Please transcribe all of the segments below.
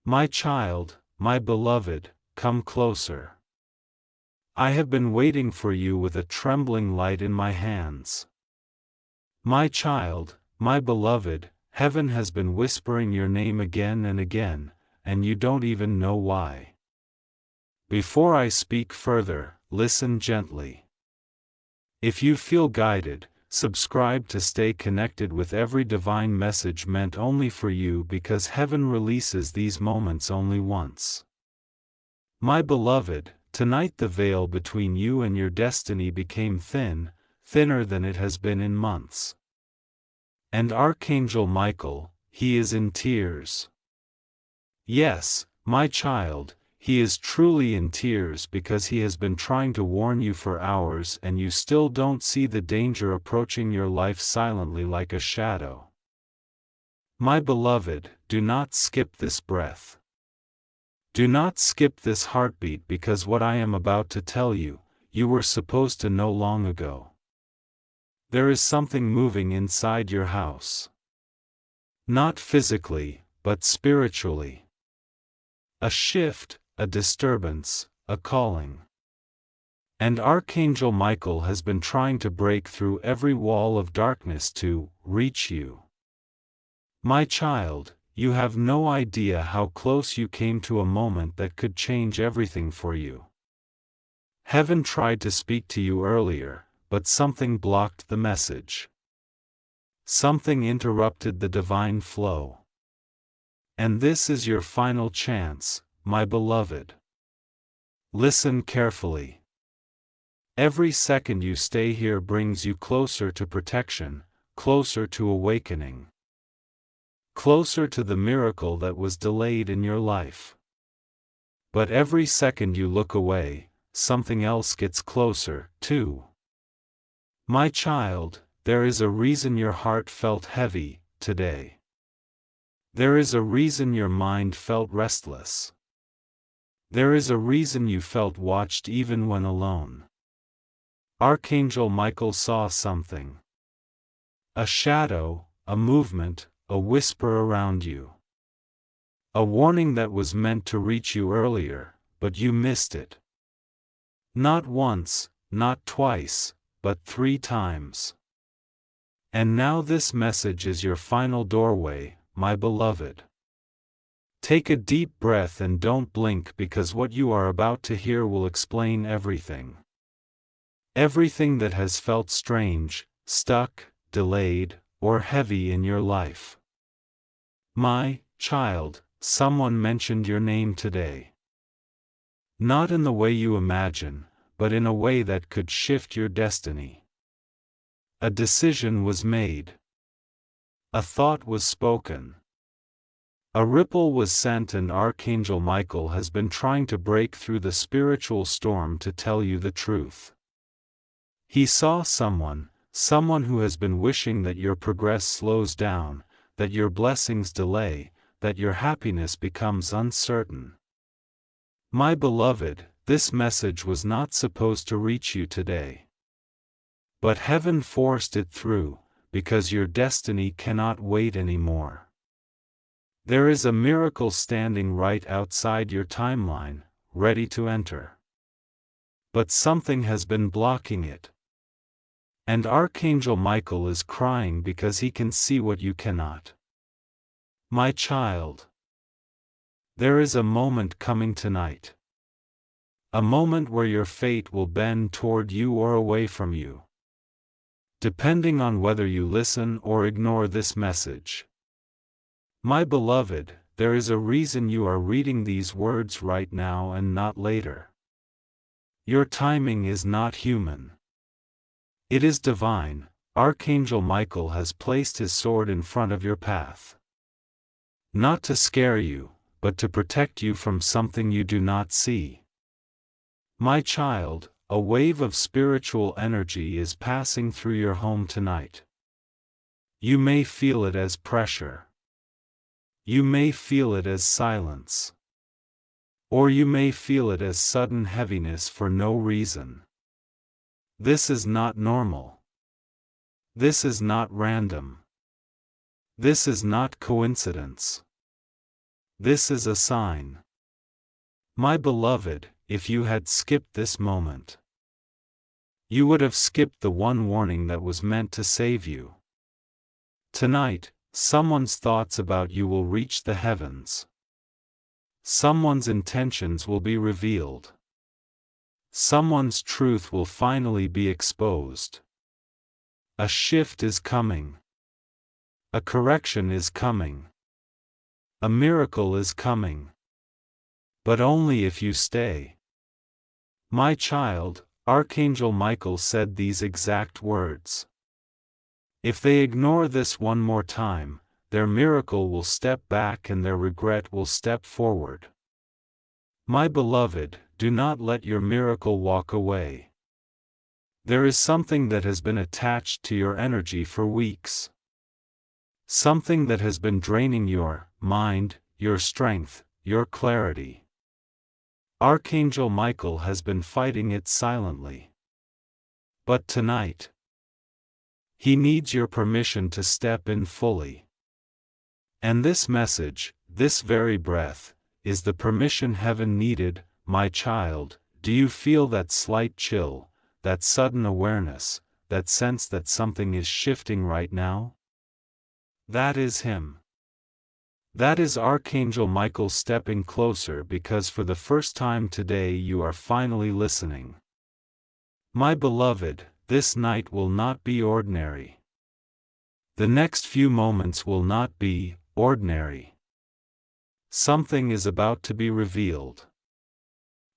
My child, my beloved, come closer. I have been waiting for you with a trembling light in my hands. My child, my beloved, heaven has been whispering your name again and again, and you don't even know why. Before I speak further, listen gently. If you feel guided, subscribe to stay connected with every divine message meant only for you, because heaven releases these moments only once. My beloved, tonight the veil between you and your destiny became thin, thinner than it has been in months. And Archangel Michael, he is in tears. Yes, my child, he is truly in tears because he has been trying to warn you for hours and you still don't see the danger approaching your life silently like a shadow. My beloved, do not skip this breath. Do not skip this heartbeat, because what I am about to tell you, you were supposed to know long ago. There is something moving inside your house. Not physically, but spiritually. A shift, a disturbance, a calling. And Archangel Michael has been trying to break through every wall of darkness to reach you. My child, you have no idea how close you came to a moment that could change everything for you. Heaven tried to speak to you earlier, but something blocked the message. Something interrupted the divine flow. And this is your final chance, my beloved. Listen carefully. Every second you stay here brings you closer to protection, closer to awakening. Closer to the miracle that was delayed in your life. But every second you look away, something else gets closer, too. My child, there is a reason your heart felt heavy today. There is a reason your mind felt restless. There is a reason you felt watched even when alone. Archangel Michael saw something. A shadow, a movement, a whisper around you. A warning that was meant to reach you earlier, but you missed it. Not once, not twice, but 3 times. And now this message is your final doorway, my beloved. Take a deep breath and don't blink, because what you are about to hear will explain everything. Everything that has felt strange, stuck, delayed, or heavy in your life. My child, someone mentioned your name today. Not in the way you imagine, but in a way that could shift your destiny. A decision was made. A thought was spoken. A ripple was sent, and Archangel Michael has been trying to break through the spiritual storm to tell you the truth. He saw someone who has been wishing that your progress slows down, that your blessings delay, that your happiness becomes uncertain. My beloved, this message was not supposed to reach you today. But heaven forced it through, because your destiny cannot wait anymore. There is a miracle standing right outside your timeline, ready to enter. But something has been blocking it. And Archangel Michael is crying because he can see what you cannot. My child. There is a moment coming tonight. A moment where your fate will bend toward you or away from you. Depending on whether you listen or ignore this message. My beloved, there is a reason you are reading these words right now and not later. Your timing is not human. It is divine. Archangel Michael has placed his sword in front of your path. Not to scare you, but to protect you from something you do not see. My child, a wave of spiritual energy is passing through your home tonight. You may feel it as pressure. You may feel it as silence. Or you may feel it as sudden heaviness for no reason. This is not normal. This is not random. This is not coincidence. This is a sign. My beloved, if you had skipped this moment, you would have skipped the one warning that was meant to save you. Tonight, someone's thoughts about you will reach the heavens. Someone's intentions will be revealed. Someone's truth will finally be exposed. A shift is coming. A correction is coming. A miracle is coming. But only if you stay. My child, Archangel Michael said these exact words. If they ignore this one more time, their miracle will step back and their regret will step forward. My beloved, do not let your miracle walk away. There is something that has been attached to your energy for weeks. Something that has been draining your mind, your strength, your clarity. Archangel Michael has been fighting it silently. But tonight, he needs your permission to step in fully. And this message, this very breath, is the permission heaven needed. My child, do you feel that slight chill, that sudden awareness, that sense that something is shifting right now? That is him. That is Archangel Michael stepping closer because for the first time today you are finally listening. My beloved, this night will not be ordinary. The next few moments will not be ordinary. Something is about to be revealed.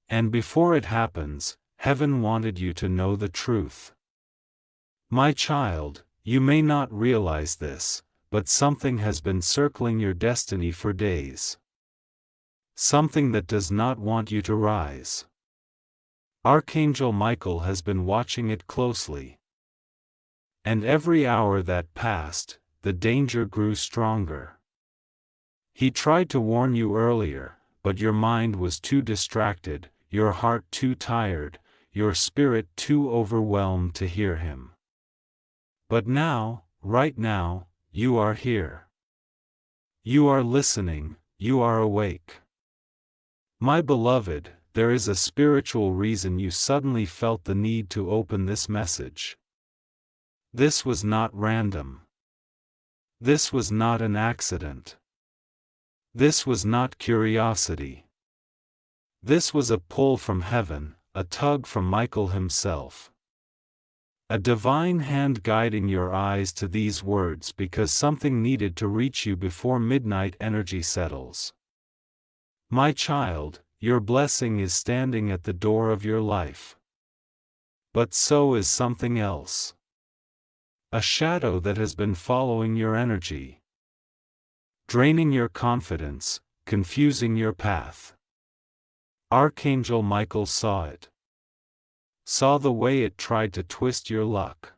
And before it happens, heaven wanted you to know the truth. My child, you may not realize this, but something has been circling your destiny for days. Something that does not want you to rise. Archangel Michael has been watching it closely. And every hour that passed, the danger grew stronger. He tried to warn you earlier, but your mind was too distracted, your heart too tired, your spirit too overwhelmed to hear him. But now, right now, you are here. You are listening, you are awake. My beloved, there is a spiritual reason you suddenly felt the need to open this message. This was not random. This was not an accident. This was not curiosity. This was a pull from heaven, a tug from Michael himself. A divine hand guiding your eyes to these words because something needed to reach you before midnight energy settles. My child, your blessing is standing at the door of your life. But so is something else. A shadow that has been following your energy. Draining your confidence, confusing your path. Archangel Michael saw it. Saw the way it tried to twist your luck.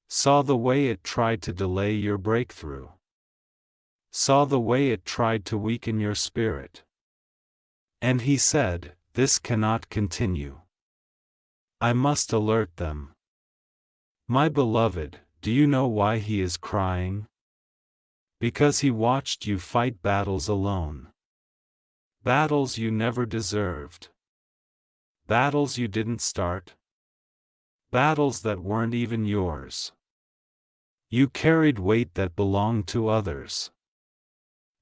Saw the way it tried to delay your breakthrough. Saw the way it tried to weaken your spirit. And he said, "This cannot continue. I must alert them." My beloved, do you know why he is crying? Because he watched you fight battles alone. Battles you never deserved. Battles you didn't start. Battles that weren't even yours. You carried weight that belonged to others.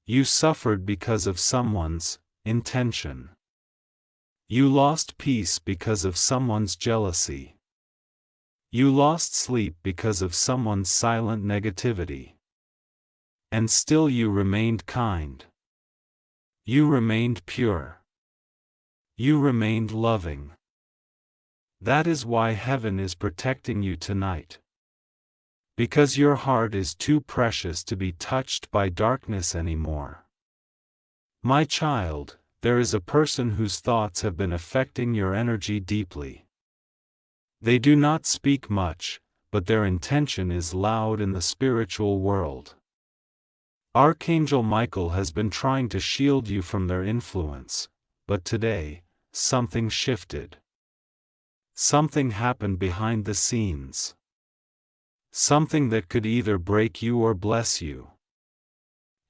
You suffered because of someone's intention. You lost peace because of someone's jealousy. You lost sleep because of someone's silent negativity. And still you remained kind. You remained pure. You remained loving. That is why heaven is protecting you tonight. Because your heart is too precious to be touched by darkness anymore. My child, there is a person whose thoughts have been affecting your energy deeply. They do not speak much, but their intention is loud in the spiritual world. Archangel Michael has been trying to shield you from their influence, but today, something shifted. Something happened behind the scenes. Something that could either break you or bless you.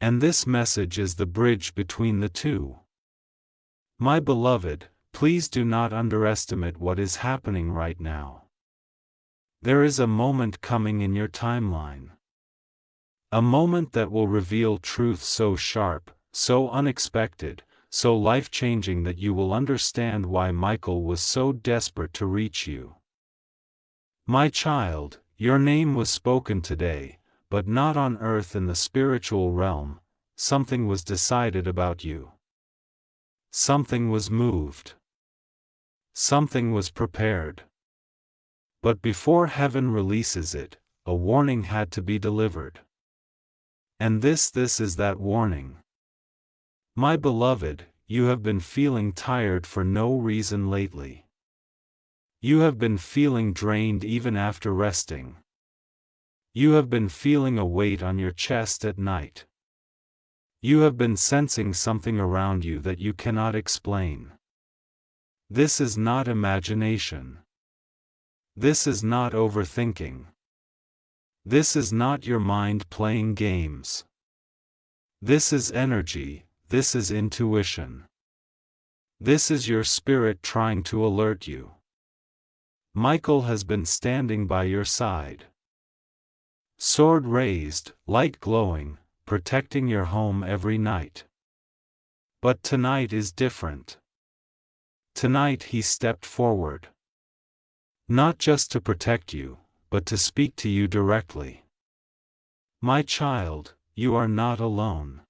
And this message is the bridge between the two. My beloved, please do not underestimate what is happening right now. There is a moment coming in your timeline. A moment that will reveal truth so sharp, so unexpected, so life-changing that you will understand why Michael was so desperate to reach you. My child, your name was spoken today, but not on earth. In the spiritual realm, something was decided about you. Something was moved. Something was prepared. But before heaven releases it, a warning had to be delivered. And this is that warning. My beloved, you have been feeling tired for no reason lately. You have been feeling drained even after resting. You have been feeling a weight on your chest at night. You have been sensing something around you that you cannot explain. This is not imagination. This is not overthinking. This is not your mind playing games. This is energy, this is intuition. This is your spirit trying to alert you. Michael has been standing by your side. Sword raised, light glowing, protecting your home every night. But tonight is different. Tonight he stepped forward. Not just to protect you, but to speak to you directly. My child, you are not alone.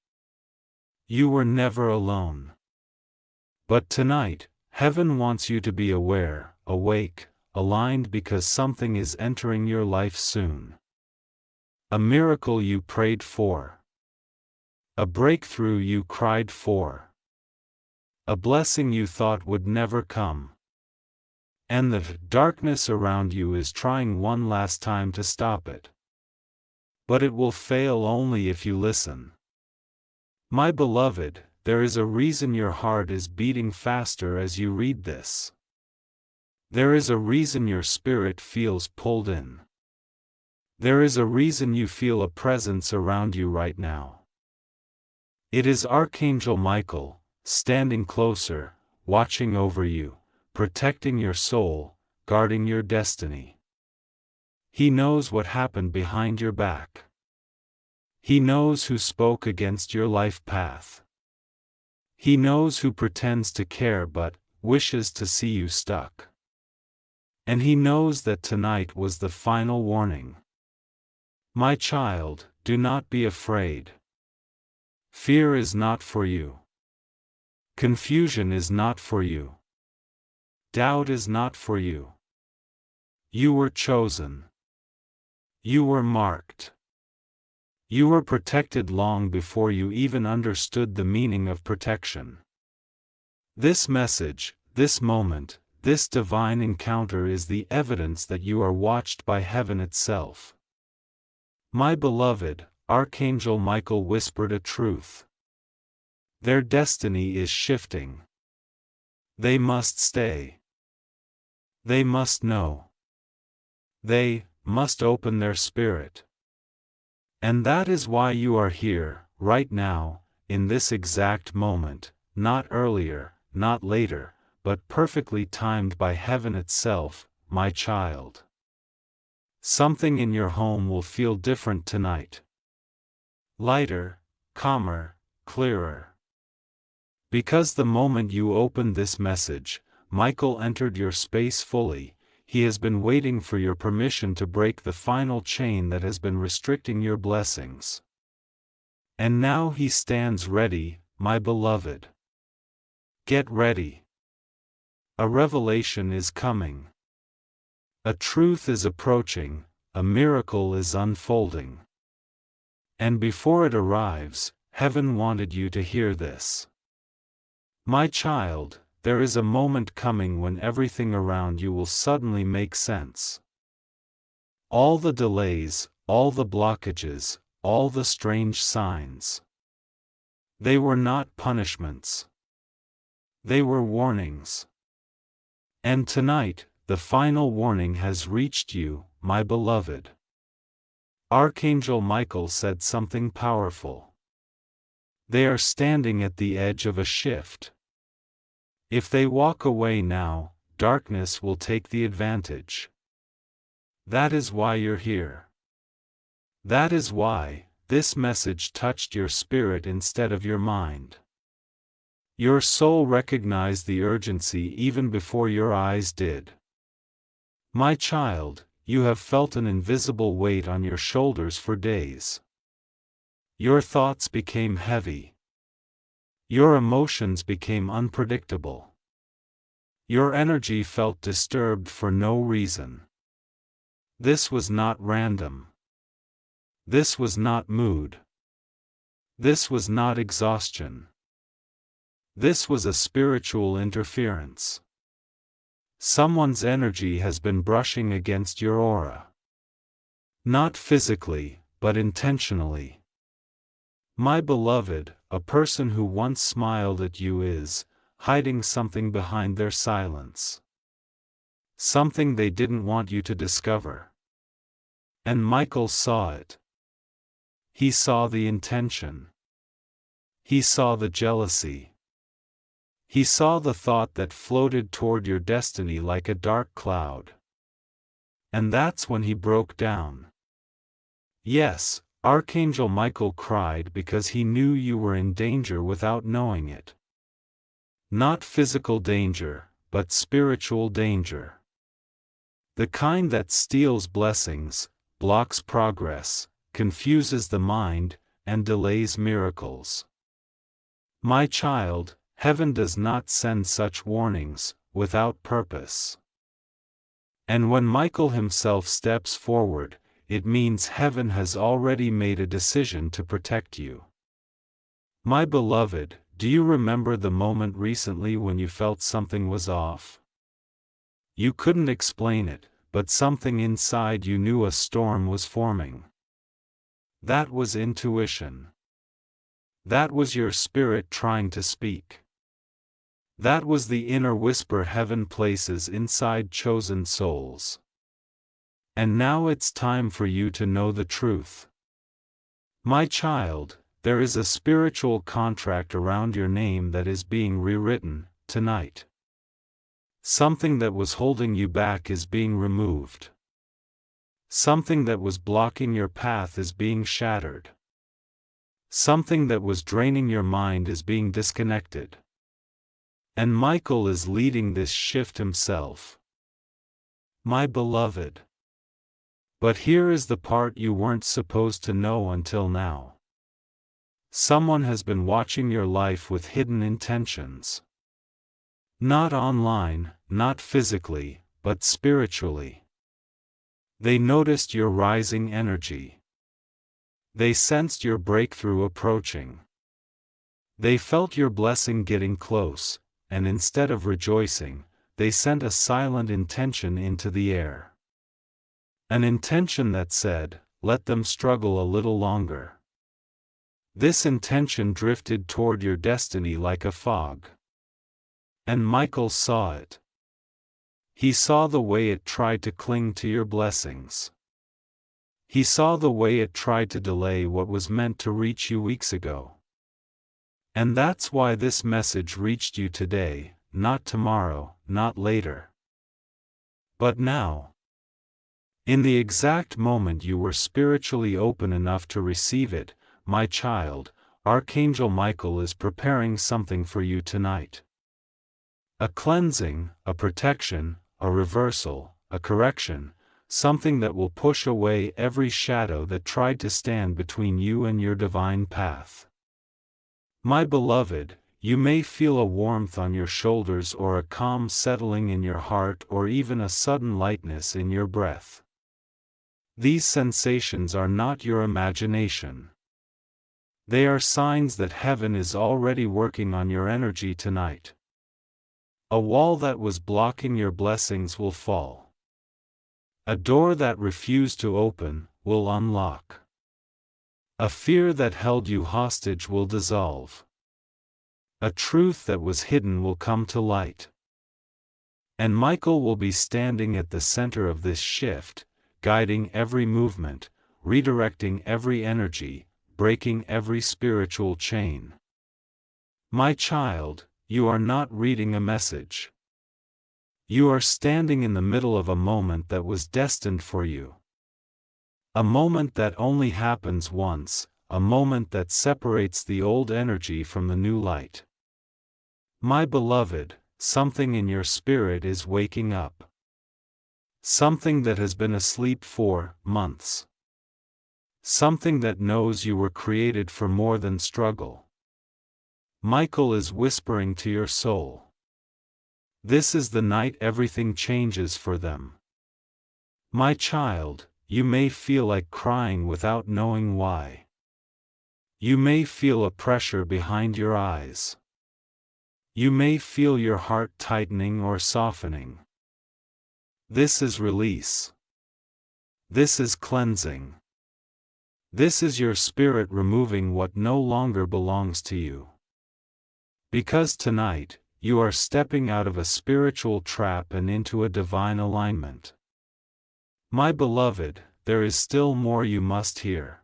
You were never alone. But tonight, heaven wants you to be aware, awake, aligned, because something is entering your life soon. A miracle you prayed for. A breakthrough you cried for. A blessing you thought would never come. And the darkness around you is trying one last time to stop it. But it will fail only if you listen. My beloved, there is a reason your heart is beating faster as you read this. There is a reason your spirit feels pulled in. There is a reason you feel a presence around you right now. It is Archangel Michael, standing closer, watching over you, protecting your soul, guarding your destiny. He knows what happened behind your back. He knows who spoke against your life path. He knows who pretends to care but wishes to see you stuck. And he knows that tonight was the final warning. My child, do not be afraid. Fear is not for you. Confusion is not for you. Doubt is not for you. You were chosen. You were marked. You were protected long before you even understood the meaning of protection. This message, this moment, this divine encounter is the evidence that you are watched by heaven itself. My beloved, Archangel Michael whispered a truth. Their destiny is shifting. They must stay. They must know. They must open their spirit. And that is why you are here, right now, in this exact moment, not earlier, not later, but perfectly timed by heaven itself, my child. Something in your home will feel different tonight. Lighter, calmer, clearer. Because the moment you opened this message, Michael entered your space fully. He has been waiting for your permission to break the final chain that has been restricting your blessings. And now he stands ready, my beloved. Get ready. A revelation is coming. A truth is approaching, a miracle is unfolding. And before it arrives, heaven wanted you to hear this. My child, there is a moment coming when everything around you will suddenly make sense. All the delays, all the blockages, all the strange signs. They were not punishments. They were warnings. And tonight, the final warning has reached you, my beloved. Archangel Michael said something powerful. They are standing at the edge of a shift. If they walk away now, darkness will take the advantage. That is why you're here. That is why this message touched your spirit instead of your mind. Your soul recognized the urgency even before your eyes did. My child, you have felt an invisible weight on your shoulders for days. Your thoughts became heavy. Your emotions became unpredictable. Your energy felt disturbed for no reason. This was not random. This was not mood. This was not exhaustion. This was a spiritual interference. Someone's energy has been brushing against your aura. Not physically, but intentionally. My beloved, a person who once smiled at you is hiding something behind their silence. Something they didn't want you to discover. And Michael saw it. He saw the intention. He saw the jealousy. He saw the thought that floated toward your destiny like a dark cloud. And that's when he broke down. Yes, Archangel Michael cried because he knew you were in danger without knowing it. Not physical danger, but spiritual danger. The kind that steals blessings, blocks progress, confuses the mind, and delays miracles. My child, heaven does not send such warnings without purpose. And when Michael himself steps forward, it means heaven has already made a decision to protect you. My beloved, do you remember the moment recently when you felt something was off? You couldn't explain it, but something inside you knew a storm was forming. That was intuition. That was your spirit trying to speak. That was the inner whisper heaven places inside chosen souls. And now it's time for you to know the truth. My child, there is a spiritual contract around your name that is being rewritten tonight. Something that was holding you back is being removed. Something that was blocking your path is being shattered. Something that was draining your mind is being disconnected. And Michael is leading this shift himself. My beloved. But here is the part you weren't supposed to know until now. Someone has been watching your life with hidden intentions. Not online, not physically, but spiritually. They noticed your rising energy. They sensed your breakthrough approaching. They felt your blessing getting close, and instead of rejoicing, they sent a silent intention into the air. An intention that said, let them struggle a little longer. This intention drifted toward your destiny like a fog. And Michael saw it. He saw the way it tried to cling to your blessings. He saw the way it tried to delay what was meant to reach you weeks ago. And that's why this message reached you today, not tomorrow, not later. But now. In the exact moment you were spiritually open enough to receive it, my child, Archangel Michael is preparing something for you tonight. A cleansing, a protection, a reversal, a correction, something that will push away every shadow that tried to stand between you and your divine path. My beloved, you may feel a warmth on your shoulders or a calm settling in your heart or even a sudden lightness in your breath. These sensations are not your imagination. They are signs that heaven is already working on your energy tonight. A wall that was blocking your blessings will fall. A door that refused to open will unlock. A fear that held you hostage will dissolve. A truth that was hidden will come to light. And Michael will be standing at the center of this shift, guiding every movement, redirecting every energy, breaking every spiritual chain. My child, you are not reading a message. You are standing in the middle of a moment that was destined for you. A moment that only happens once, a moment that separates the old energy from the new light. My beloved, something in your spirit is waking up. Something that has been asleep for months. Something that knows you were created for more than struggle. Michael is whispering to your soul. This is the night everything changes for them. My child, you may feel like crying without knowing why. You may feel a pressure behind your eyes. You may feel your heart tightening or softening. This is release. This is cleansing. This is your spirit removing what no longer belongs to you. Because tonight, you are stepping out of a spiritual trap and into a divine alignment. My beloved, there is still more you must hear.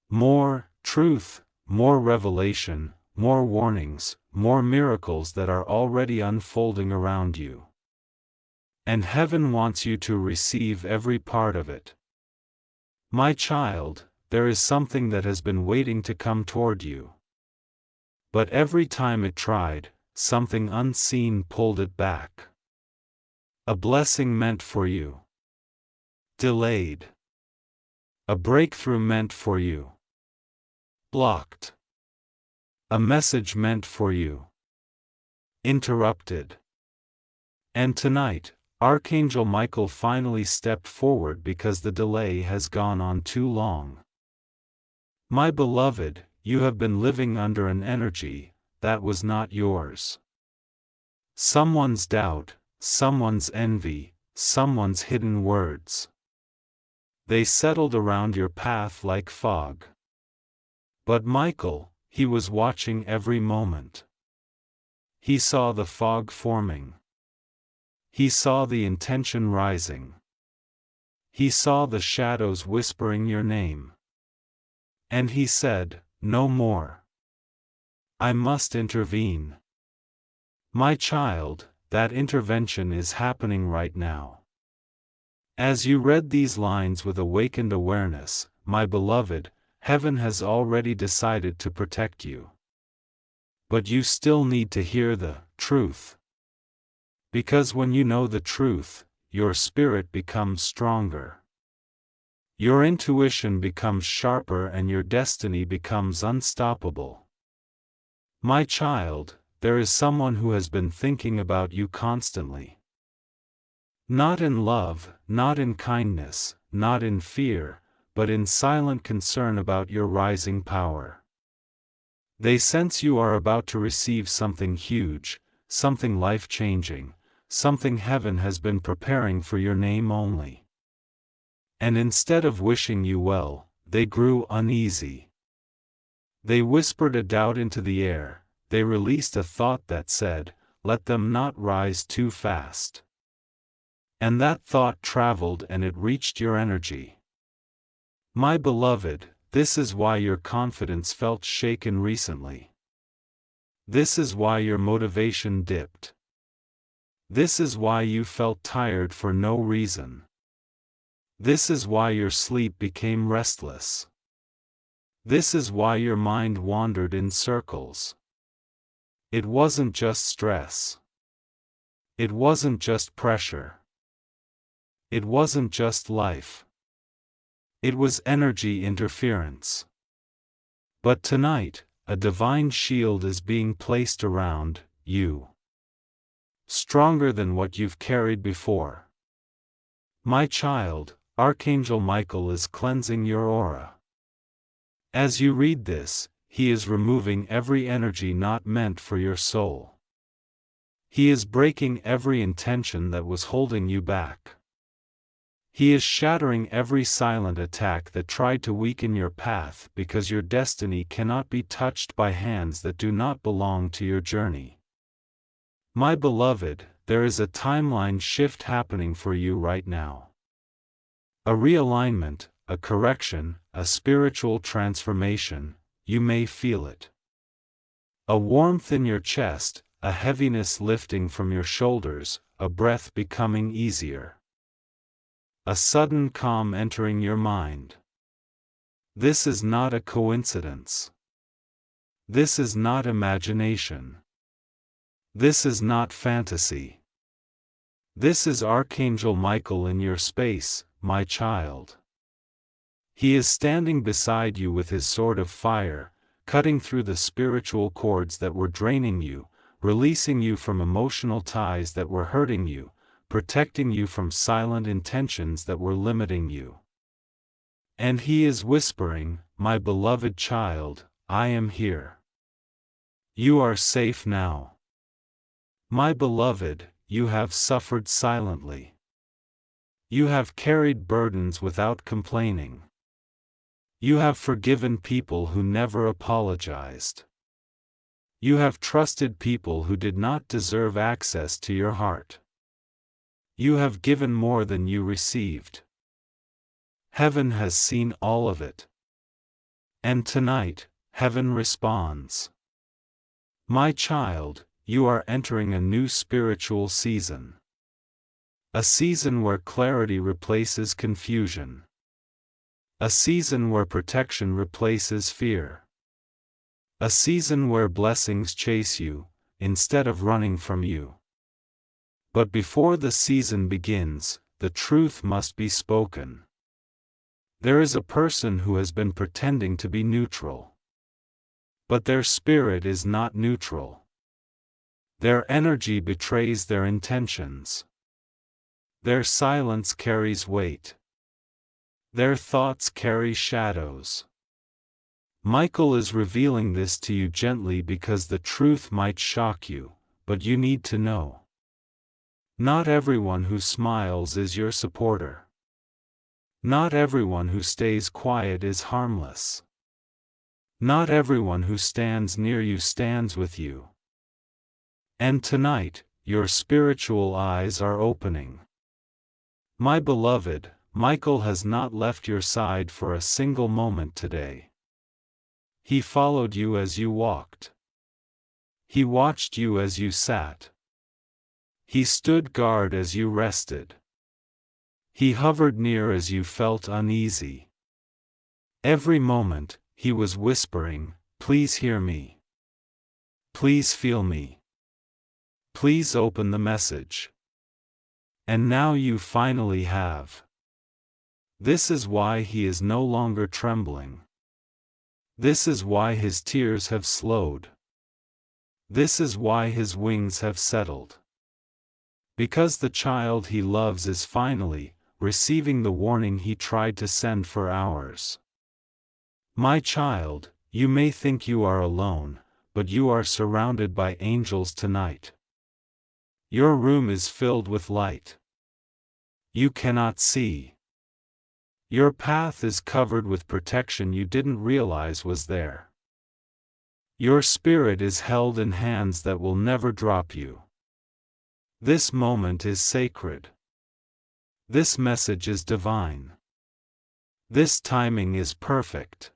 More truth, more revelation, more warnings, more miracles that are already unfolding around you. And heaven wants you to receive every part of it. My child, there is something that has been waiting to come toward you. But every time it tried, something unseen pulled it back. A blessing meant for you. Delayed. A breakthrough meant for you. Blocked. A message meant for you. Interrupted. And tonight, Archangel Michael finally stepped forward because the delay has gone on too long. My beloved, you have been living under an energy that was not yours. Someone's doubt, someone's envy, someone's hidden words. They settled around your path like fog. But Michael, he was watching every moment. He saw the fog forming. He saw the intention rising. He saw the shadows whispering your name. And he said, "No more. I must intervene." My child, that intervention is happening right now. As you read these lines with awakened awareness, my beloved, heaven has already decided to protect you. But you still need to hear the truth. Because when you know the truth, your spirit becomes stronger. Your intuition becomes sharper and your destiny becomes unstoppable. My child, there is someone who has been thinking about you constantly. Not in love, not in kindness, not in fear, but in silent concern about your rising power. They sense you are about to receive something huge, something life-changing, something heaven has been preparing for your name only. And instead of wishing you well, they grew uneasy. They whispered a doubt into the air, they released a thought that said, "Let them not rise too fast." And that thought traveled and it reached your energy. My beloved, this is why your confidence felt shaken recently. This is why your motivation dipped. This is why you felt tired for no reason. This is why your sleep became restless. This is why your mind wandered in circles. It wasn't just stress. It wasn't just pressure. It wasn't just life. It was energy interference. But tonight, a divine shield is being placed around you. Stronger than what you've carried before. My child, Archangel Michael is cleansing your aura. As you read this, he is removing every energy not meant for your soul. He is breaking every intention that was holding you back. He is shattering every silent attack that tried to weaken your path because your destiny cannot be touched by hands that do not belong to your journey. My beloved, there is a timeline shift happening for you right now. A realignment, a correction, a spiritual transformation, you may feel it. A warmth in your chest, a heaviness lifting from your shoulders, a breath becoming easier. A sudden calm entering your mind. This is not a coincidence. This is not imagination. This is not fantasy. This is Archangel Michael in your space, my child. He is standing beside you with his sword of fire, cutting through the spiritual cords that were draining you, releasing you from emotional ties that were hurting you, protecting you from silent intentions that were limiting you. And he is whispering, my beloved child, I am here. You are safe now. My beloved, you have suffered silently. You have carried burdens without complaining. You have forgiven people who never apologized. You have trusted people who did not deserve access to your heart. You have given more than you received. Heaven has seen all of it. And tonight, heaven responds. My child, you are entering a new spiritual season. A season where clarity replaces confusion. A season where protection replaces fear. A season where blessings chase you, instead of running from you. But before the season begins, the truth must be spoken. There is a person who has been pretending to be neutral. But their spirit is not neutral. Their energy betrays their intentions. Their silence carries weight. Their thoughts carry shadows. Michael is revealing this to you gently because the truth might shock you, but you need to know. Not everyone who smiles is your supporter. Not everyone who stays quiet is harmless. Not everyone who stands near you stands with you. And tonight, your spiritual eyes are opening. My beloved, Michael has not left your side for a single moment today. He followed you as you walked. He watched you as you sat. He stood guard as you rested. He hovered near as you felt uneasy. Every moment, he was whispering, please hear me. Please feel me. Please open the message. And now you finally have. This is why he is no longer trembling. This is why his tears have slowed. This is why his wings have settled. Because the child he loves is finally receiving the warning he tried to send for hours. My child, you may think you are alone, but you are surrounded by angels tonight. Your room is filled with light. You cannot see. Your path is covered with protection you didn't realize was there. Your spirit is held in hands that will never drop you. This moment is sacred. This message is divine. This timing is perfect.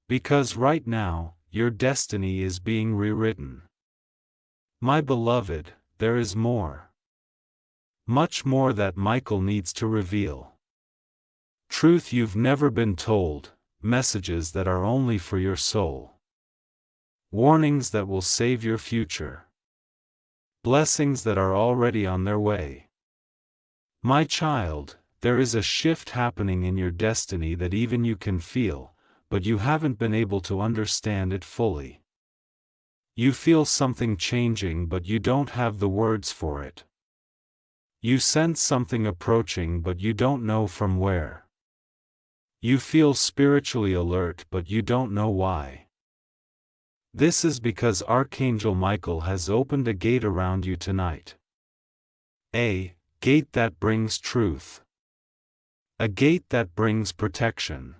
Because right now, your destiny is being rewritten. My beloved, there is more. Much more that Michael needs to reveal. Truth you've never been told, messages that are only for your soul. Warnings that will save your future. Blessings that are already on their way. My child, there is a shift happening in your destiny that even you can feel, but you haven't been able to understand it fully. You feel something changing but you don't have the words for it. You sense something approaching but you don't know from where. You feel spiritually alert but you don't know why. This is because Archangel Michael has opened a gate around you tonight. A gate that brings truth. A gate that brings protection.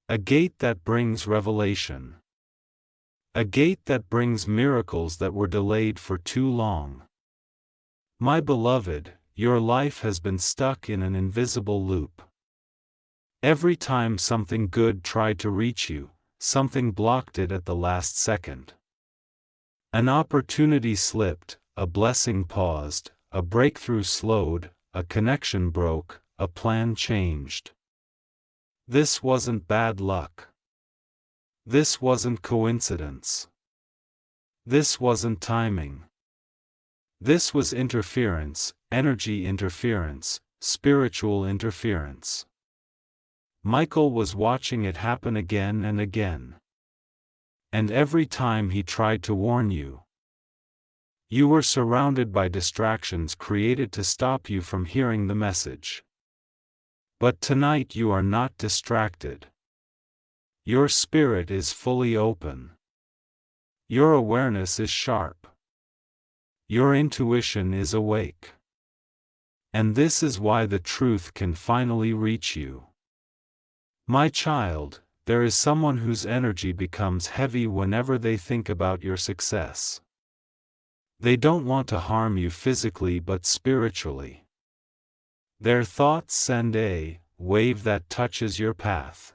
A gate that brings revelation. A gate that brings miracles that were delayed for too long. My beloved, your life has been stuck in an invisible loop. Every time something good tried to reach you, something blocked it at the last second. An opportunity slipped, a blessing paused, a breakthrough slowed, a connection broke, a plan changed. This wasn't bad luck. This wasn't coincidence. This wasn't timing. This was interference, energy interference, spiritual interference. Michael was watching it happen again and again. And every time he tried to warn you, you were surrounded by distractions created to stop you from hearing the message. But tonight you are not distracted. Your spirit is fully open. Your awareness is sharp. Your intuition is awake. And this is why the truth can finally reach you. My child, there is someone whose energy becomes heavy whenever they think about your success. They don't want to harm you physically but spiritually. Their thoughts send a wave that touches your path.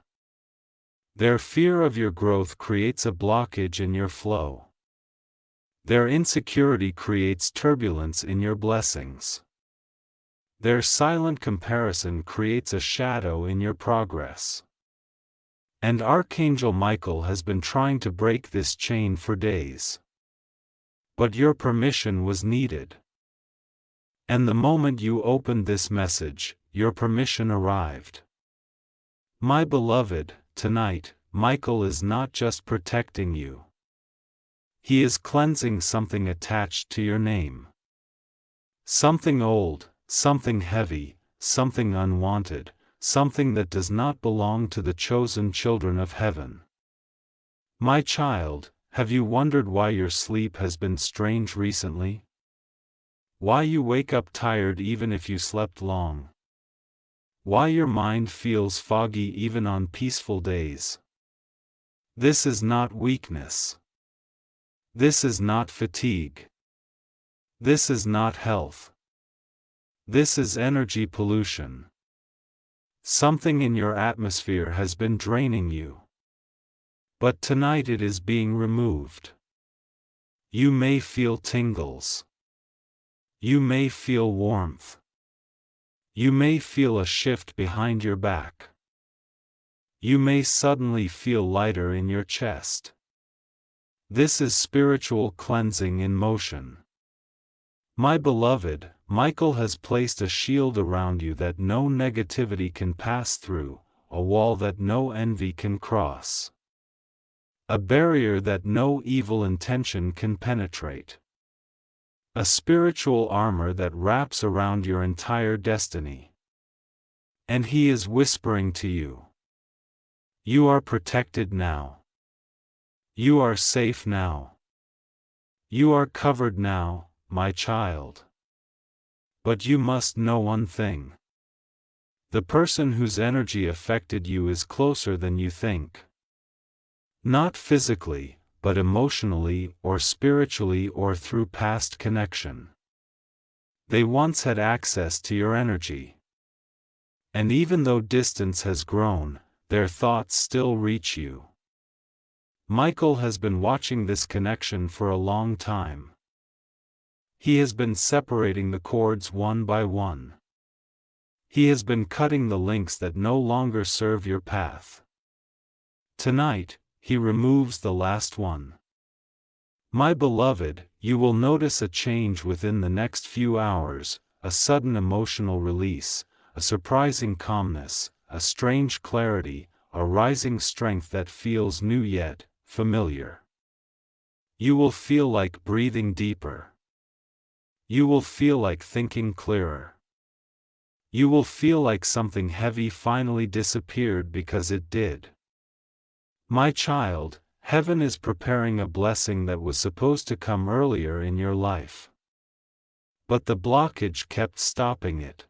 Their fear of your growth creates a blockage in your flow. Their insecurity creates turbulence in your blessings. Their silent comparison creates a shadow in your progress. And Archangel Michael has been trying to break this chain for days. But your permission was needed. And the moment you opened this message, your permission arrived. My beloved, tonight, Michael is not just protecting you. He is cleansing something attached to your name. Something old, something heavy, something unwanted, something that does not belong to the chosen children of heaven. My child, have you wondered why your sleep has been strange recently? Why you wake up tired even if you slept long? Why your mind feels foggy even on peaceful days? This is not weakness. This is not fatigue. This is not health. This is energy pollution. Something in your atmosphere has been draining you. But tonight it is being removed. You may feel tingles. You may feel warmth. You may feel a shift behind your back. You may suddenly feel lighter in your chest. This is spiritual cleansing in motion. My beloved, Michael has placed a shield around you that no negativity can pass through, a wall that no envy can cross. A barrier that no evil intention can penetrate. A spiritual armor that wraps around your entire destiny. And he is whispering to you. You are protected now. You are safe now. You are covered now, my child. But you must know one thing. The person whose energy affected you is closer than you think. Not physically, but emotionally or spiritually or through past connection. They once had access to your energy. And even though distance has grown, their thoughts still reach you. Michael has been watching this connection for a long time. He has been separating the cords one by one. He has been cutting the links that no longer serve your path. Tonight, he removes the last one. My beloved, you will notice a change within the next few hours, a sudden emotional release, a surprising calmness, a strange clarity, a rising strength that feels new yet familiar. You will feel like breathing deeper. You will feel like thinking clearer. You will feel like something heavy finally disappeared because it did. My child, heaven is preparing a blessing that was supposed to come earlier in your life. But the blockage kept stopping it.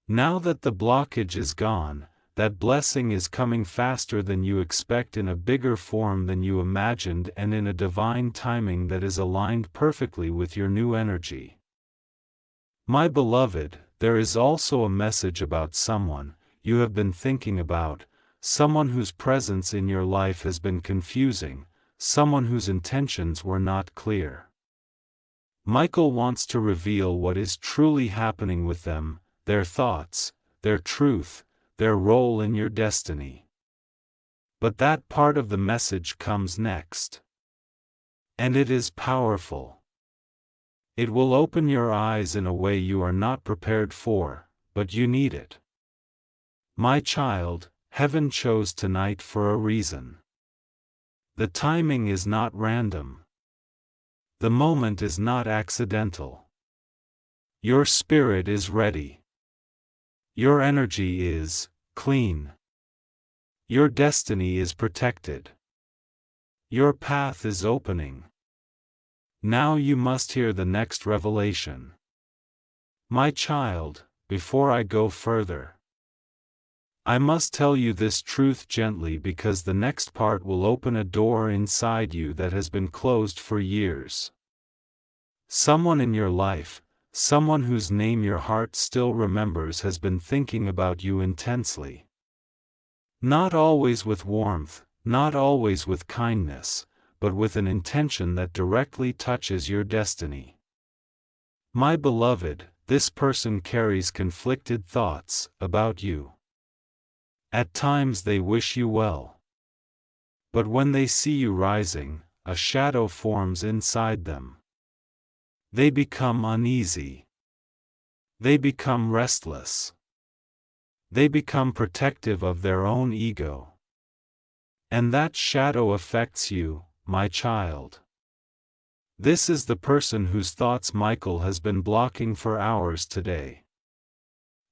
Now that the blockage is gone, that blessing is coming faster than you expect in a bigger form than you imagined and in a divine timing that is aligned perfectly with your new energy. My beloved, there is also a message about someone you have been thinking about, someone whose presence in your life has been confusing, someone whose intentions were not clear. Michael wants to reveal what is truly happening with them, their thoughts, their truth, their role in your destiny. But that part of the message comes next. And it is powerful. It will open your eyes in a way you are not prepared for, but you need it. My child, heaven chose tonight for a reason. The timing is not random. The moment is not accidental. Your spirit is ready. Your energy is clean. Your destiny is protected. Your path is opening. Now you must hear the next revelation. My child, before I go further, I must tell you this truth gently because the next part will open a door inside you that has been closed for years. Someone in your life, someone whose name your heart still remembers, has been thinking about you intensely. Not always with warmth, not always with kindness, but with an intention that directly touches your destiny. My beloved, this person carries conflicted thoughts about you. At times they wish you well. But when they see you rising, a shadow forms inside them. They become uneasy. They become restless. They become protective of their own ego. And that shadow affects you, my child. This is the person whose thoughts Michael has been blocking for hours today.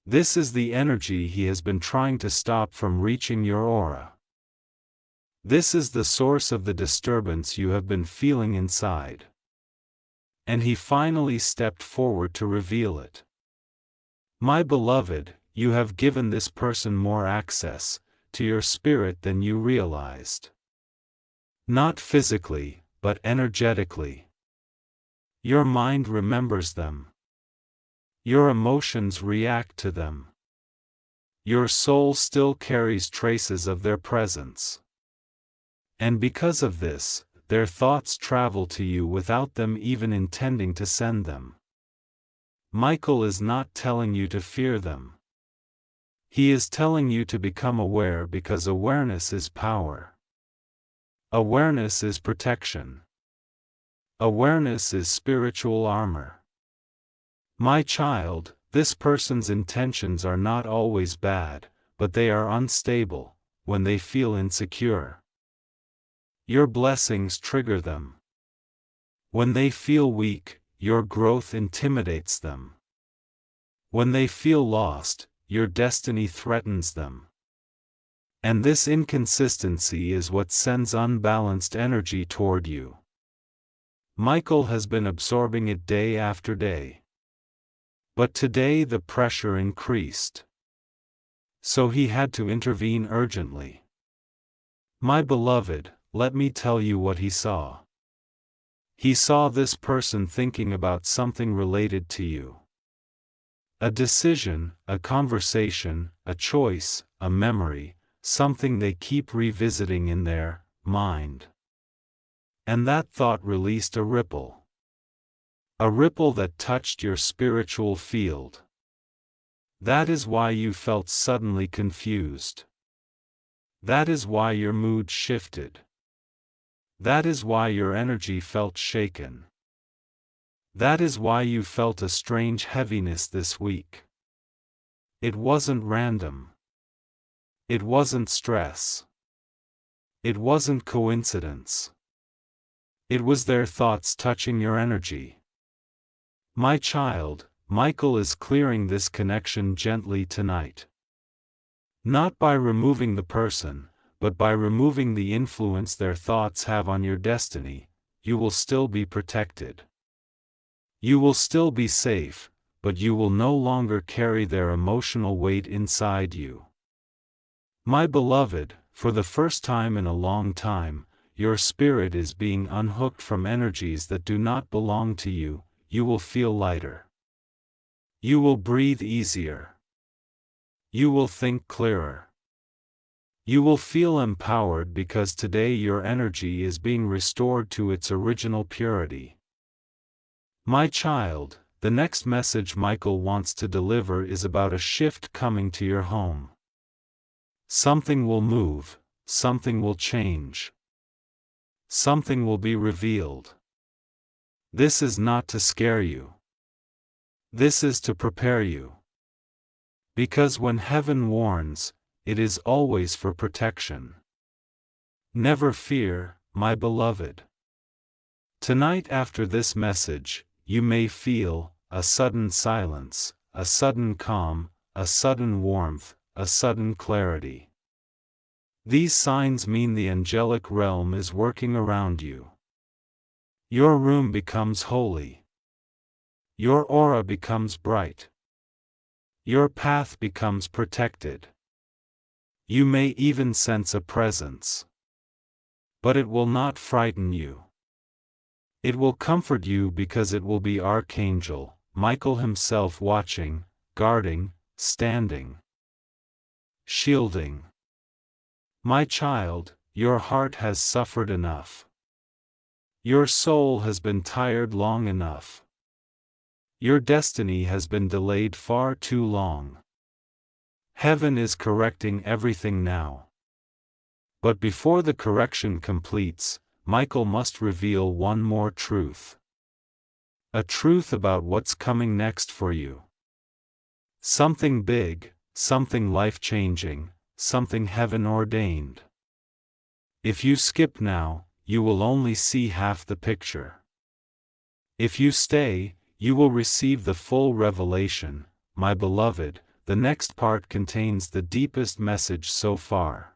This is the energy he has been trying to stop from reaching your aura. This is the source of the disturbance you have been feeling inside. And he finally stepped forward to reveal it. My beloved, you have given this person more access to your spirit than you realized. Not physically, but energetically. Your mind remembers them. Your emotions react to them. Your soul still carries traces of their presence. And because of this, their thoughts travel to you without them even intending to send them. Michael is not telling you to fear them. He is telling you to become aware because awareness is power. Awareness is protection. Awareness is spiritual armor. My child, this person's intentions are not always bad, but they are unstable when they feel insecure. Your blessings trigger them. When they feel weak, your growth intimidates them. When they feel lost, your destiny threatens them. And this inconsistency is what sends unbalanced energy toward you. Michael has been absorbing it day after day. But today the pressure increased. So he had to intervene urgently. My beloved, let me tell you what he saw. He saw this person thinking about something related to you. A decision, a conversation, a choice, a memory, something they keep revisiting in their mind. And that thought released a ripple. A ripple that touched your spiritual field. That is why you felt suddenly confused. That is why your mood shifted. That is why your energy felt shaken. That is why you felt a strange heaviness this week. It wasn't random. It wasn't stress. It wasn't coincidence. It was their thoughts touching your energy. My child, Michael is clearing this connection gently tonight. Not by removing the person, but by removing the influence their thoughts have on your destiny, you will still be protected. You will still be safe, but you will no longer carry their emotional weight inside you. My beloved, for the first time in a long time, your spirit is being unhooked from energies that do not belong to you. You will feel lighter. You will breathe easier. You will think clearer. You will feel empowered because today your energy is being restored to its original purity. My child, the next message Michael wants to deliver is about a shift coming to your home. Something will move, something will change. Something will be revealed. This is not to scare you. This is to prepare you. Because when heaven warns, it is always for protection. Never fear, my beloved. Tonight after this message, you may feel a sudden silence, a sudden calm, a sudden warmth, a sudden clarity. These signs mean the angelic realm is working around you. Your room becomes holy. Your aura becomes bright. Your path becomes protected. You may even sense a presence. But it will not frighten you. It will comfort you because it will be Archangel Michael himself watching, guarding, standing, shielding. My child, your heart has suffered enough. Your soul has been tired long enough. Your destiny has been delayed far too long. Heaven is correcting everything now. But before the correction completes, Michael must reveal one more truth. A truth about what's coming next for you. Something big, something life-changing, something heaven-ordained. If you skip now, you will only see half the picture. If you stay, you will receive the full revelation, my beloved. The next part contains the deepest message so far.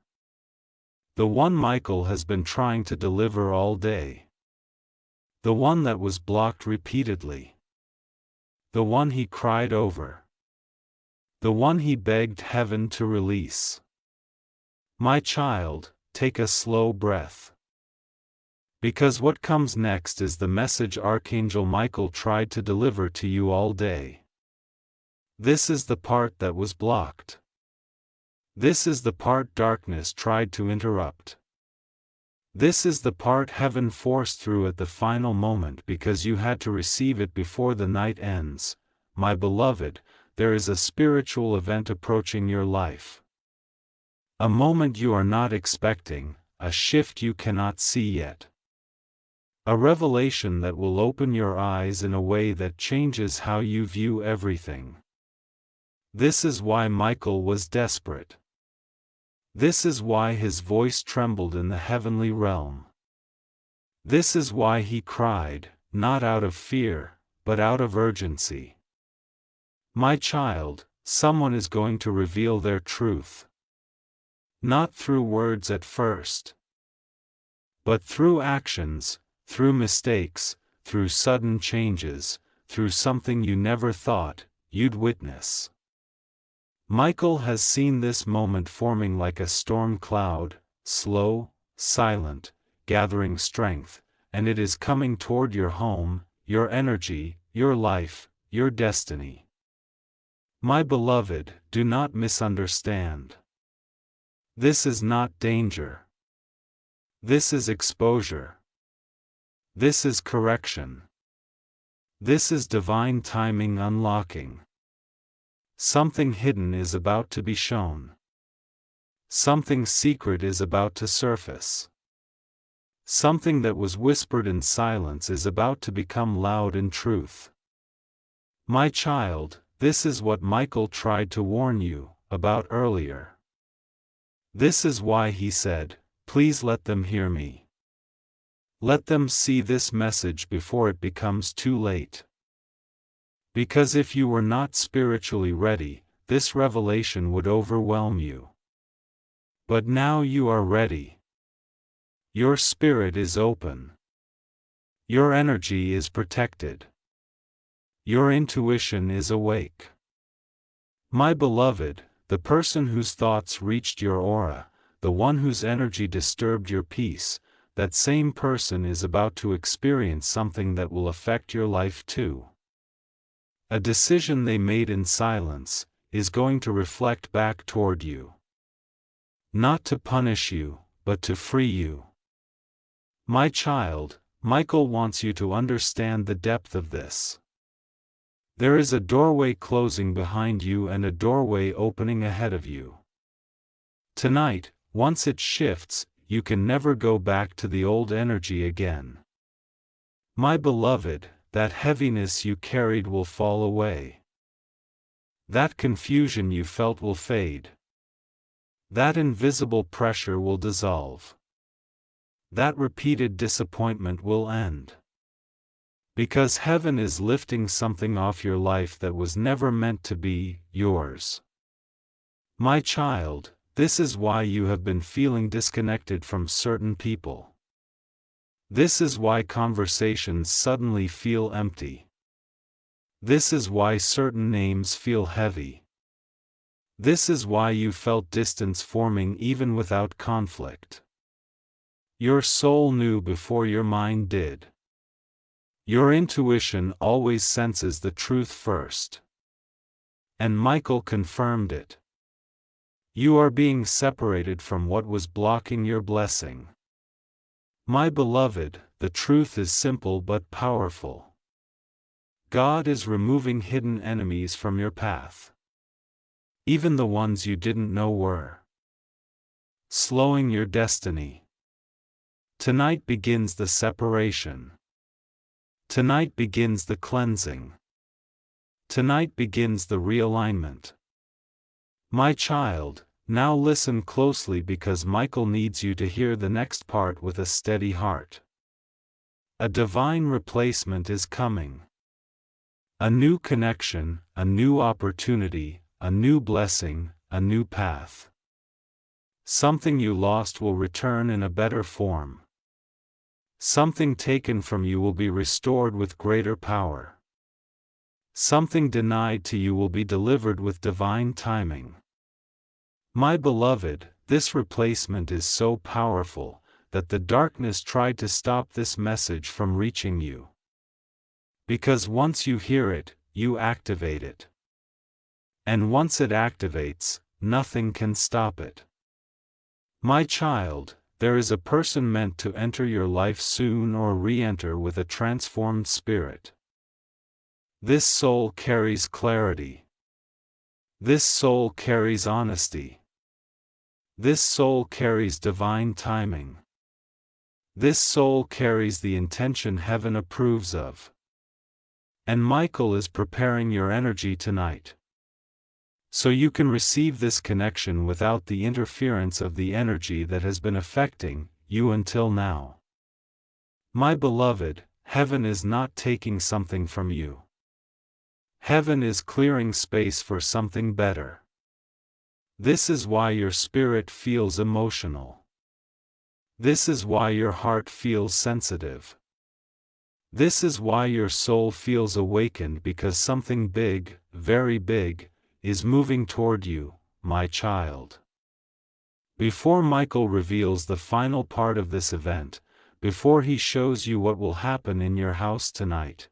The one Michael has been trying to deliver all day. The one that was blocked repeatedly. The one he cried over. The one he begged heaven to release. My child, take a slow breath. Because what comes next is the message Archangel Michael tried to deliver to you all day. This is the part that was blocked. This is the part darkness tried to interrupt. This is the part heaven forced through at the final moment because you had to receive it before the night ends. My beloved, there is a spiritual event approaching your life. A moment you are not expecting, a shift you cannot see yet. A revelation that will open your eyes in a way that changes how you view everything. This is why Michael was desperate. This is why his voice trembled in the heavenly realm. This is why he cried, not out of fear, but out of urgency. My child, someone is going to reveal their truth. Not through words at first, but through actions, through mistakes, through sudden changes, through something you never thought you'd witness. Michael has seen this moment forming like a storm cloud, slow, silent, gathering strength, and it is coming toward your home, your energy, your life, your destiny. My beloved, do not misunderstand. This is not danger. This is exposure. This is correction. This is divine timing unlocking. Something hidden is about to be shown. Something secret is about to surface. Something that was whispered in silence is about to become loud in truth. My child, this is what Michael tried to warn you about earlier. This is why he said, please let them hear me. Let them see this message before it becomes too late. Because if you were not spiritually ready, this revelation would overwhelm you. But now you are ready. Your spirit is open. Your energy is protected. Your intuition is awake. My beloved, the person whose thoughts reached your aura, the one whose energy disturbed your peace, that same person is about to experience something that will affect your life too. A decision they made in silence is going to reflect back toward you. Not to punish you, but to free you. My child, Michael wants you to understand the depth of this. There is a doorway closing behind you and a doorway opening ahead of you. Tonight, once it shifts, you can never go back to the old energy again. My beloved, that heaviness you carried will fall away. That confusion you felt will fade. That invisible pressure will dissolve. That repeated disappointment will end. Because heaven is lifting something off your life that was never meant to be yours. My child, this is why you have been feeling disconnected from certain people. This is why conversations suddenly feel empty. This is why certain names feel heavy. This is why you felt distance forming even without conflict. Your soul knew before your mind did. Your intuition always senses the truth first. And Michael confirmed it. You are being separated from what was blocking your blessing. My beloved, the truth is simple but powerful. God is removing hidden enemies from your path. Even the ones you didn't know were. Slowing your destiny. Tonight begins the separation. Tonight begins the cleansing. Tonight begins the realignment. My child, now listen closely because Michael needs you to hear the next part with a steady heart. A divine replacement is coming. A new connection, a new opportunity, a new blessing, a new path. Something you lost will return in a better form. Something taken from you will be restored with greater power. Something denied to you will be delivered with divine timing. My beloved, this replacement is so powerful that the darkness tried to stop this message from reaching you. Because once you hear it, you activate it. And once it activates, nothing can stop it. My child, there is a person meant to enter your life soon or re-enter with a transformed spirit. This soul carries clarity. This soul carries honesty. This soul carries divine timing. This soul carries the intention heaven approves of. And Michael is preparing your energy tonight. So you can receive this connection without the interference of the energy that has been affecting you until now. My beloved, heaven is not taking something from you. Heaven is clearing space for something better. This is why your spirit feels emotional. This is why your heart feels sensitive. This is why your soul feels awakened because something big, very big, is moving toward you, my child. Before Michael reveals the final part of this event, before he shows you what will happen in your house tonight,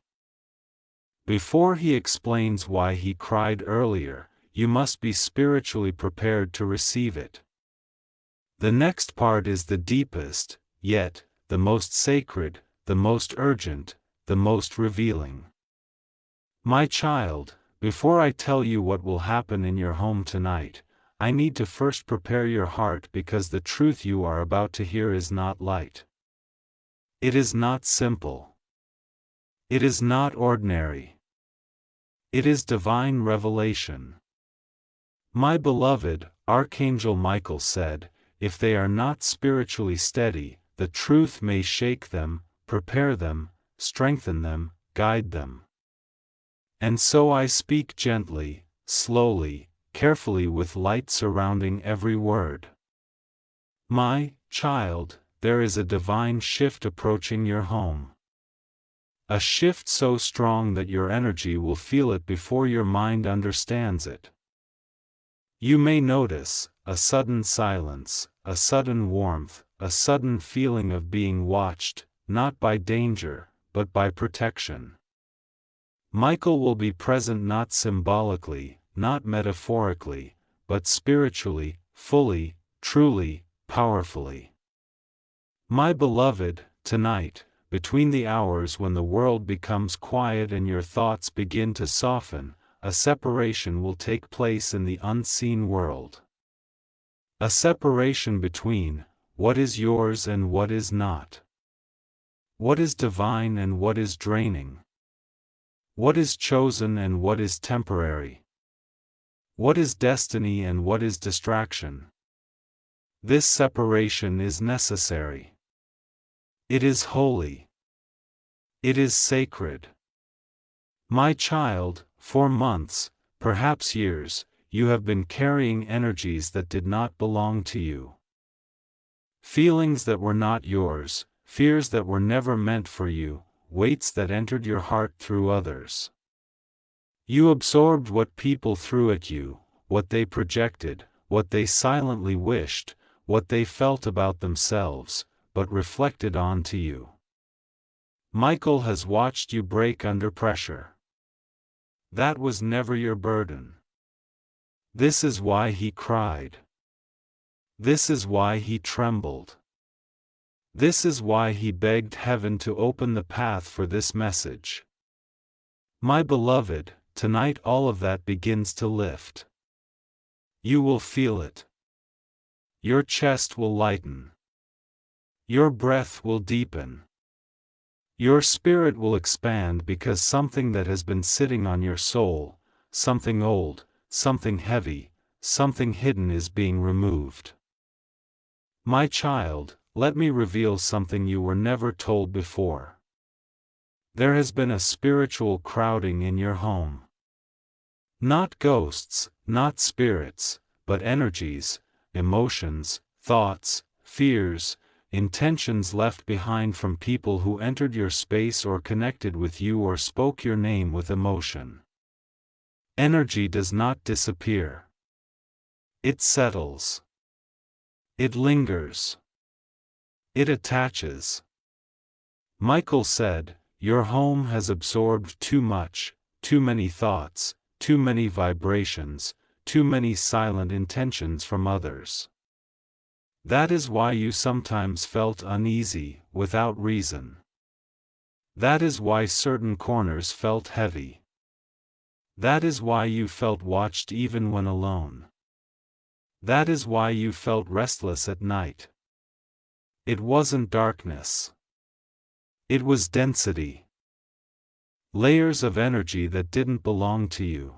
before he explains why he cried earlier, you must be spiritually prepared to receive it. The next part is the deepest, yet, the most sacred, the most urgent, the most revealing. My child, before I tell you what will happen in your home tonight, I need to first prepare your heart because the truth you are about to hear is not light. It is not simple. It is not ordinary. It is divine revelation. My beloved, Archangel Michael said, if they are not spiritually steady, the truth may shake them, prepare them, strengthen them, guide them. And so I speak gently, slowly, carefully with light surrounding every word. My child, there is a divine shift approaching your home. A shift so strong that your energy will feel it before your mind understands it. You may notice a sudden silence, a sudden warmth, a sudden feeling of being watched, not by danger, but by protection. Michael will be present not symbolically, not metaphorically, but spiritually, fully, truly, powerfully. My beloved, tonight, between the hours when the world becomes quiet and your thoughts begin to soften, a separation will take place in the unseen world. A separation between what is yours and what is not. What is divine and what is draining. What is chosen and what is temporary. What is destiny and what is distraction. This separation is necessary. It is holy. It is sacred. My child, for months, perhaps years, you have been carrying energies that did not belong to you. Feelings that were not yours, fears that were never meant for you, weights that entered your heart through others. You absorbed what people threw at you, what they projected, what they silently wished, what they felt about themselves, but reflected onto you. Michael has watched you break under pressure. That was never your burden. This is why he cried. This is why he trembled. This is why he begged heaven to open the path for this message. My beloved, tonight all of that begins to lift. You will feel it. Your chest will lighten. Your breath will deepen. Your spirit will expand because something that has been sitting on your soul, something old, something heavy, something hidden is being removed. My child, let me reveal something you were never told before. There has been a spiritual crowding in your home. Not ghosts, not spirits, but energies, emotions, thoughts, fears, intentions left behind from people who entered your space or connected with you or spoke your name with emotion. Energy does not disappear. It settles. It lingers. It attaches. Michael said, your home has absorbed too much, too many thoughts, too many vibrations, too many silent intentions from others. That is why you sometimes felt uneasy, without reason. That is why certain corners felt heavy. That is why you felt watched even when alone. That is why you felt restless at night. It wasn't darkness. It was density. Layers of energy that didn't belong to you.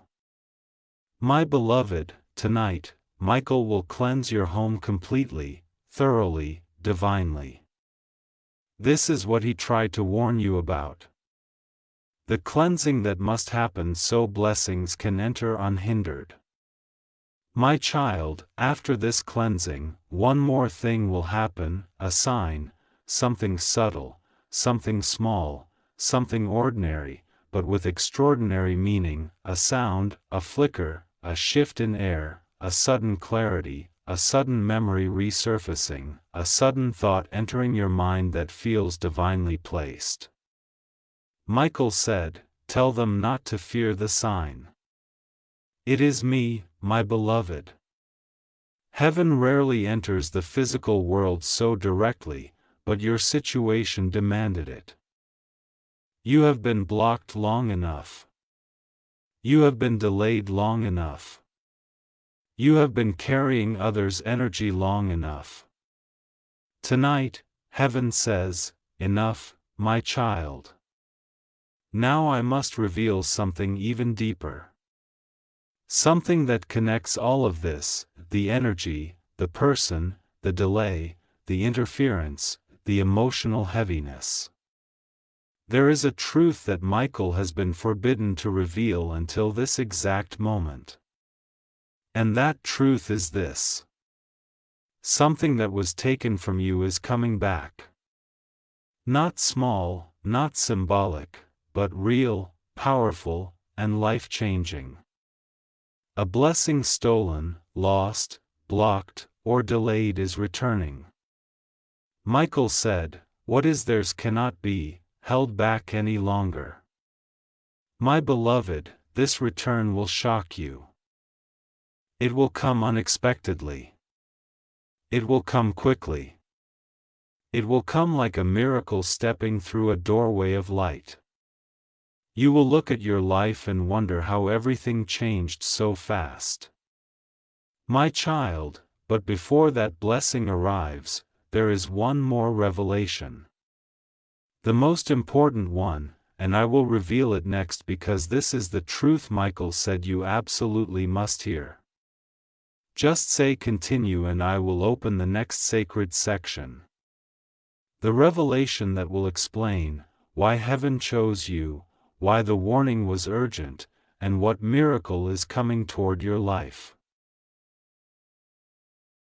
My beloved, tonight, Michael will cleanse your home completely, thoroughly, divinely. This is what he tried to warn you about. The cleansing that must happen so blessings can enter unhindered. My child, after this cleansing, one more thing will happen, a sign, something subtle, something small, something ordinary, but with extraordinary meaning, a sound, a flicker, a shift in air, a sudden clarity, a sudden memory resurfacing, a sudden thought entering your mind that feels divinely placed. Michael said, tell them not to fear the sign. It is me, my beloved. Heaven rarely enters the physical world so directly, but your situation demanded it. You have been blocked long enough. You have been delayed long enough. You have been carrying others' energy long enough. Tonight, heaven says, enough, my child. Now I must reveal something even deeper. Something that connects all of this, the energy, the person, the delay, the interference, the emotional heaviness. There is a truth that Michael has been forbidden to reveal until this exact moment. And that truth is this. Something that was taken from you is coming back. Not small, not symbolic, but real, powerful, and life-changing. A blessing stolen, lost, blocked, or delayed is returning. Michael said, what is theirs cannot be held back any longer. My beloved, this return will shock you. It will come unexpectedly. It will come quickly. It will come like a miracle stepping through a doorway of light. You will look at your life and wonder how everything changed so fast. My child, but before that blessing arrives, there is one more revelation. The most important one, and I will reveal it next because this is the truth Michael said you absolutely must hear. Just say continue and I will open the next sacred section. The revelation that will explain why heaven chose you, why the warning was urgent, and what miracle is coming toward your life.